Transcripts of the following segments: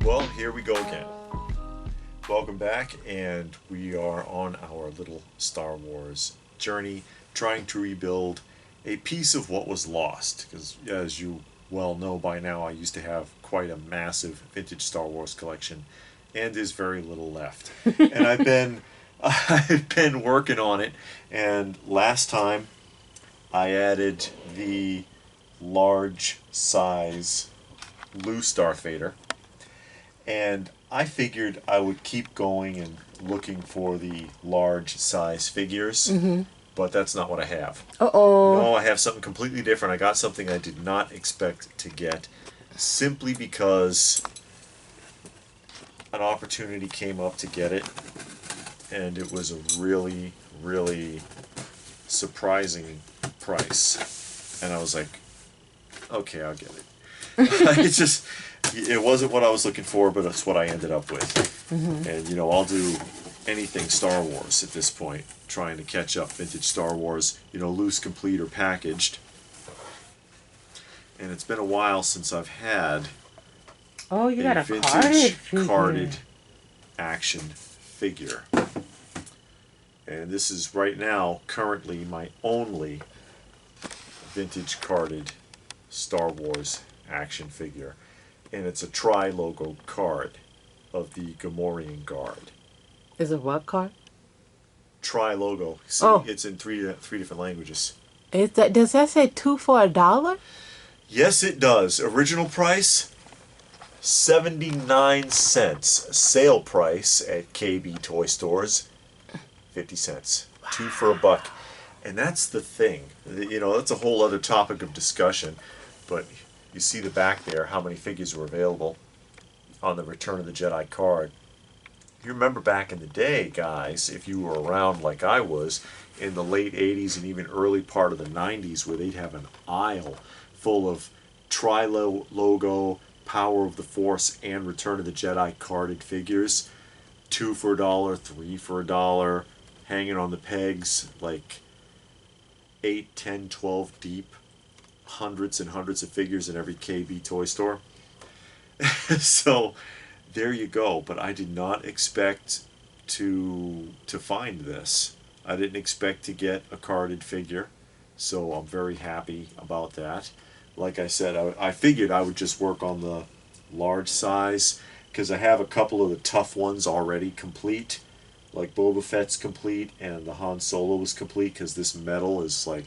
Well, here we go again. Welcome back, and we are on our little Star Wars journey, trying to rebuild a piece of what was lost. Because, as you well know by now, I used to have quite a massive vintage Star Wars collection, and there's very little left. And I've been working on it, and last time I added the large size loose Darth Vader, and I figured I would keep going and looking for the large size figures, but that's not what I have. No, I have something completely different. I got something I did not expect to get, simply because an opportunity came up to get it, and it was a really, really surprising price. And I was like, okay, I'll get it. It wasn't what I was looking for, but it's what I ended up with. And, you know, I'll do anything Star Wars at this point, trying to catch up vintage Star Wars, you know, loose, complete, or packaged. And it's been a while since I've had a vintage carded action figure. And this is right now, currently, my only vintage carded Star Wars action figure. And it's a tri-logo card of the Gamorrean Guard. Is it what card? Tri-logo. See, it's in three different languages. Does that say 2 for $1? Yes, it does. Original price, 79 cents. Sale price at KB Toy Stores, 50 cents. Wow. 2 for $1. And that's the thing. You know, that's a whole other topic of discussion. But you see the back there, how many figures were available on the Return of the Jedi card. You remember back in the day, guys, if you were around like I was, in the late 80s and even early part of the 90s, where they'd have an aisle full of tri-logo, Power of the Force, and Return of the Jedi carded figures. 2 for $1, 3 for $1, hanging on the pegs, like 8, 10, 12 deep. Hundreds and hundreds of figures in every KB toy store. So there you go. But I did not expect to find this. I didn't expect to get a carded figure, so I'm very happy about that. Like I said, I figured I would just work on the large size, because I have a couple of the tough ones already complete, like Boba Fett's complete and the Han Solo is complete, because this metal is like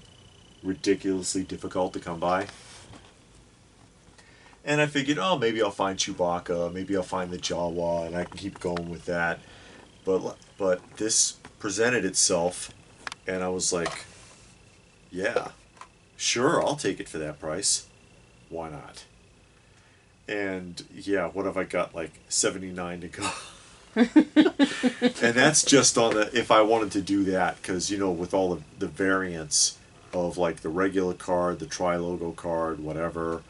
ridiculously difficult to come by. And I figured, oh, maybe I'll find Chewbacca, maybe I'll find the Jawa, and I can keep going with that. But this presented itself, and I was like, yeah, sure, I'll take it for that price. Why not? And yeah, what have I got? Like 79 to go. And that's just on the, if I wanted to do that, because, you know, with all the variants of like the regular card, the tri-logo card, whatever,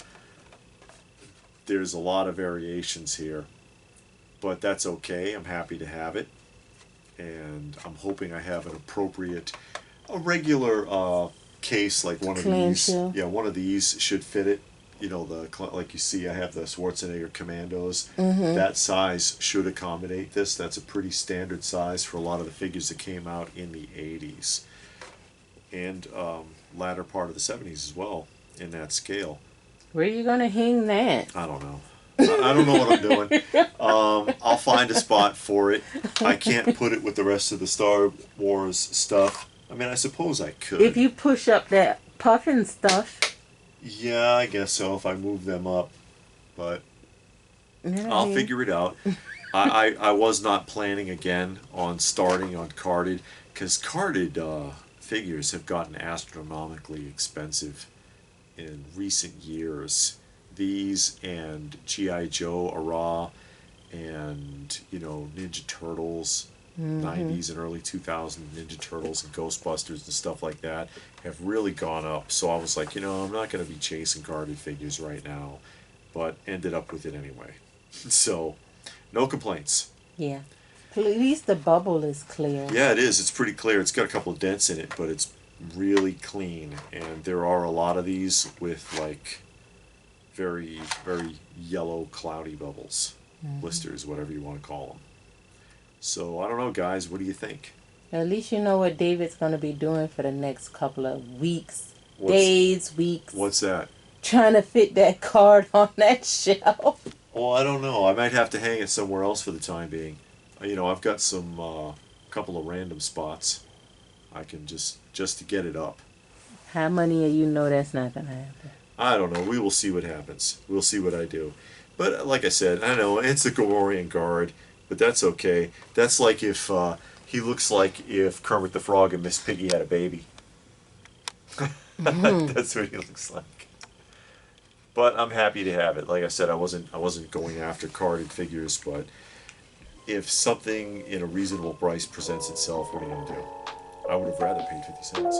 there's a lot of variations here, but that's okay. I'm happy to have it, and I'm hoping I have an appropriate, a regular case, like one of these. Yeah, one of these should fit it. You know, like you see, I have the Schwarzenegger Commandos. That size should accommodate this. That's a pretty standard size for a lot of the figures that came out in the 80s. And latter part of the 70s as well, in that scale. Where are you going to hang that? I don't know. I don't know what I'm doing. I'll find a spot for it. I can't put it with the rest of the Star Wars stuff. I mean, I suppose I could. If you push up that puffin stuff. Yeah, I guess so, if I move them up. But I'll figure it out. I was not planning again on starting on carded, because carded figures have gotten astronomically expensive in recent years. These and G.I. Joe era, and, you know, Ninja Turtles, 90s and early 2000s Ninja Turtles and Ghostbusters and stuff like that have really gone up. So I was like, you know, I'm not going to be chasing carded figures right now, but ended up with it anyway. So no complaints. Yeah. At least the bubble is clear. Yeah, it is. It's pretty clear. It's got a couple of dents in it, but it's really clean. And there are a lot of these with like very, very yellow, cloudy bubbles. blisters, whatever you want to call them. So I don't know, guys. What do you think? At least you know what David's going to be doing for the next couple of weeks, What's weeks. what's that? Trying to fit that card on that shelf. Oh, I don't know. I might have to hang it somewhere else for the time being. You know, I've got some couple of random spots. I can just to get it up. How many of you know that's not going to happen? I don't know. We will see what happens. We'll see what I do. But like I said, I know it's a Gomorian guard, but that's okay. That's like if he looks like if Kermit the Frog and Miss Piggy had a baby. That's what he looks like. But I'm happy to have it. Like I said, I wasn't going after carded figures, but if something in a reasonable price presents itself, what are you gonna do? I would have rather paid 50 cents.